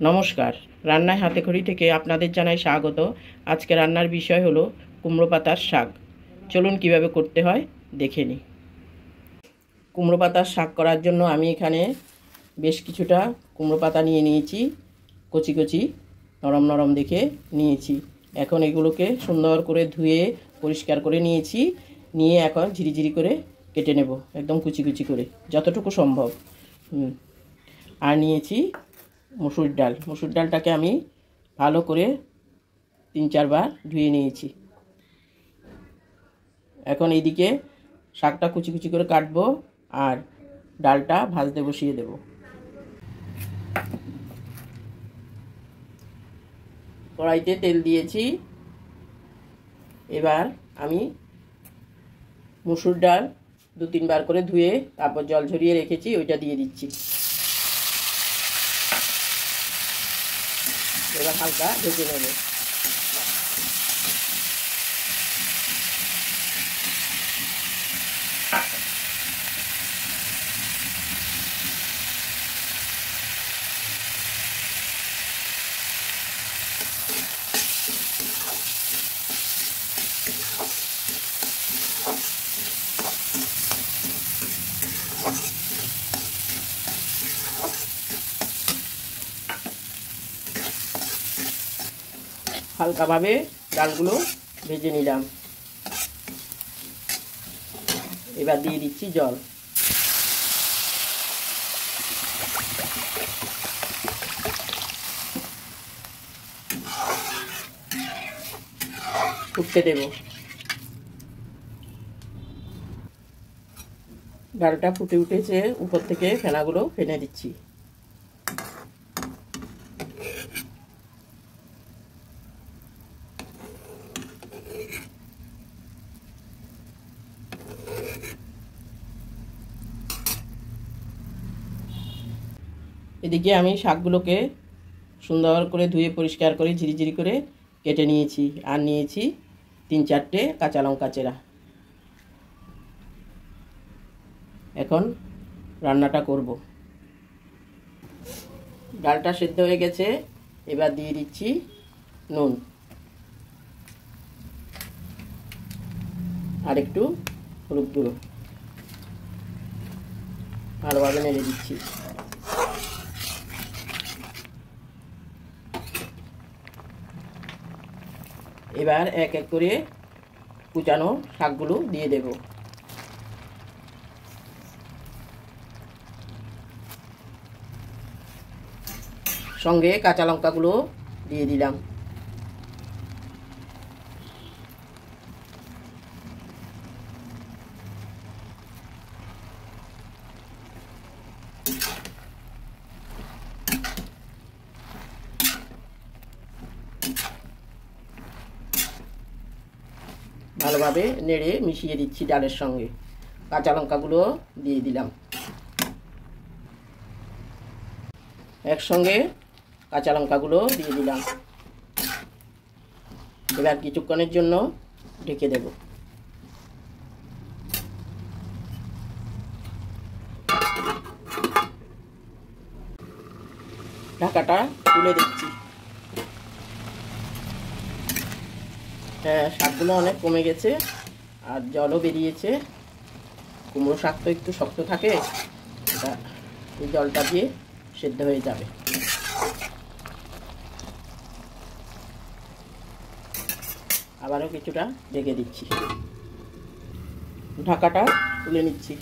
নমস্কার, রান্নায় হাতেখড়ি থেকে আপনাদের জানাই স্বাগত। আজকে রান্নার বিষয় হলো কুমড়ো পাতার শাক। চলুন কিভাবে করতে হয় দেখে নিই। কুমড়ো পাতার শাক করার জন্য আমি এখানে বেশ কিছুটা কুমড়ো পাতা নিয়ে নিয়েছি, কচি কচি নরম নরম দেখে নিয়েছি। এখন এগুলোকে সুন্দর করে ধুয়ে পরিষ্কার করে নিয়েছি, নিয়ে এখন ঝিরিঝিরি করে কেটে নেব, একদম কুচি কুচি করে যতটুকু সম্ভব। আর নিয়েছি মসুর ডাল। মসুর ডালটাকে আমি ভালো করে 3-4 বার ধুয়ে নিয়েছি। এখন এইদিকে শাকটা কুচি কুচি করে কাটবো আর ডালটা ভাজতে বসিয়ে দেব। কড়াইতে তেল দিয়েছি। এবার আমি মসুর ডাল 2-3 বার করে ধুয়ে তারপর জল ঝরিয়ে রেখেছি, ওইটা দিয়ে দিচ্ছি। এবার হালকা ভেজে নেব। হালকাভাবে ডালগুলো ভেজে নিলাম। এবার দিয়ে দিচ্ছি জল। ফুটতে দেব। ডালটা ফুটে উঠেছে, উপর থেকে ফেনাগুলো ফেলে দিচ্ছি। এদিকে আমি শাকগুলোকে সুন্দর করে ধুয়ে পরিষ্কার করে ঝিরিঝিরি করে কেটে নিয়েছি, আর নিয়েছি 3-4টে কাঁচা লঙ্কা চেরা। এখন রান্নাটা করব। ডালটা সেদ্ধ হয়ে গেছে, এবার দিয়ে দিচ্ছি নুন আর একটু হলুদ গুঁড়ো। ভালোভাবে নেড়ে দিচ্ছি। এবার এক এক করে কুচানো শাকগুলো দিয়ে দেব। সঙ্গে কাঁচা লঙ্কাগুলো দিয়ে দিলাম। ভালোভাবে নেড়ে মিশিয়ে দিচ্ছি ডালের সঙ্গে। কাঁচা লঙ্কাগুলো দিয়ে দিলাম। একসঙ্গে কাঁচা লঙ্কাগুলো দিয়ে দিলাম। এবার কিছুক্ষণের জন্য ঢেকে দেব। ঢাকাটা তুলে দিচ্ছি। হ্যাঁ, শাকগুলো অনেক কমে গেছে আর জলও বেরিয়েছে। কুমড়ো শাক তো একটু শক্ত থাকে, এটা এই জলটা দিয়ে সেদ্ধ হয়ে যাবে। আবারও কিছুটা ঢেকে দিচ্ছি। ঢাকাটা তুলে নিচ্ছি।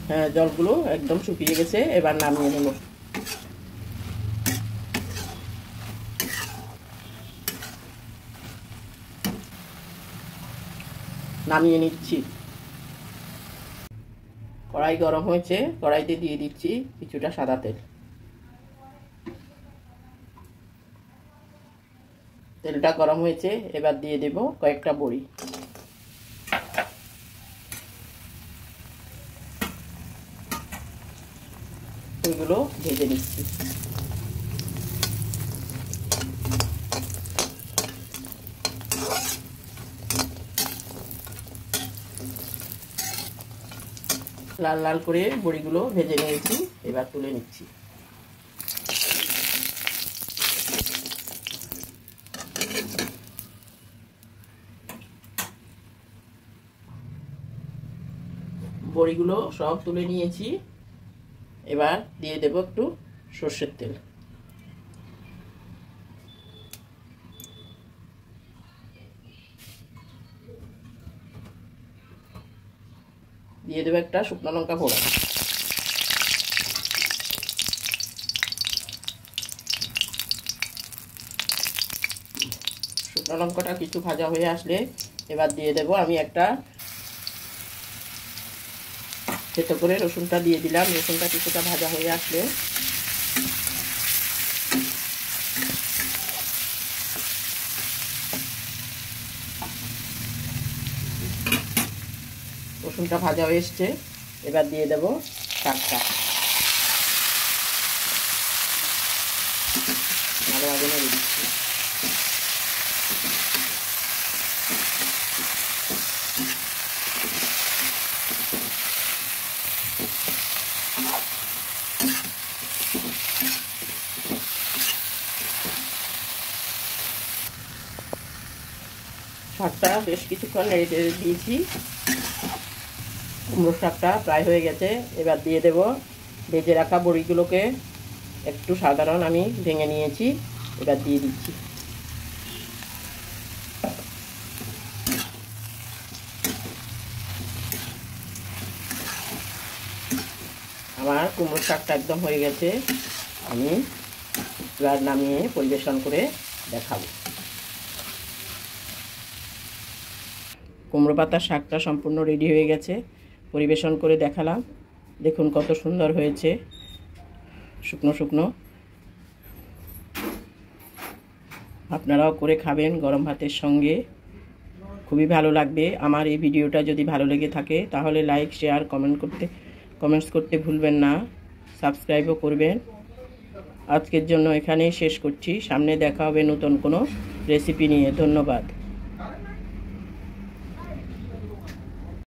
হ্যাঁ, জলগুলো একদম শুকিয়ে গেছে, এবার নামিয়ে নেব। নামিয়ে নিচ্ছি। কড়াই গরম হয়েছে, কড়াইতে দিয়ে দিচ্ছি কিছুটা সাদা তেল। তেলটা গরম হয়েছে, এবার দিয়ে দেব কয়েকটা বড়ি। ওইগুলো ভেজে নিচ্ছি। লাল লাল করে বড়িগুলো ভেজে নিয়েছি, এবার তুলে নিচ্ছি। বড়িগুলো সব তুলে নিয়েছি। এবার দিয়ে দেব একটু সর্ষের তেল। দিয়ে দেব একটা শুকনো লঙ্কা ফোড়ন। শুকনো লঙ্কাটা কিছু ভাজা হয়ে আসলে এবার দিয়ে দেব আমি একটা থেতো করে রসুনটা দিয়ে দিলাম। রসুনটা কিছুটা ভাজা হয়ে আসলে রসুনটা ভাজা হয়ে এসছে, এবার দিয়ে দেব শাকটা। ভালো ভাবে নেড়ে দিচ্ছি। শাকটা বেশ কিছুক্ষণ নেড়ে দিয়েছি। কুমড়ো শাকটা প্রায় হয়ে গেছে। এবার দিয়ে দেব ভেজে রাখা বড়িগুলোকে একটু সাধারণ আমি ভেঙে নিয়েছি, এবার দিয়ে দিচ্ছি। আমার কুমড়ো শাকটা একদম হয়ে গেছে। আমি এবার নামিয়ে পরিবেশন করে দেখাবো। কুমড়ো পাতার শাকটা সম্পূর্ণ রেডি হয়ে গেছে, পরিবেশন করে দেখালাম। দেখুন কত সুন্দর হয়েছে, শুকনো শুকনো। আপনারাও করে খাবেন গরম ভাতের সঙ্গে, খুবই ভালো লাগবে। আমার এই ভিডিওটা যদি ভালো লেগে থাকে তাহলে লাইক, শেয়ার, কমেন্টস করতে ভুলবেন না। সাবস্ক্রাইবও করবেন। আজকের জন্য এখানেই শেষ করছি। সামনে দেখা হবে নতুন কোনো রেসিপি নিয়ে। ধন্যবাদ।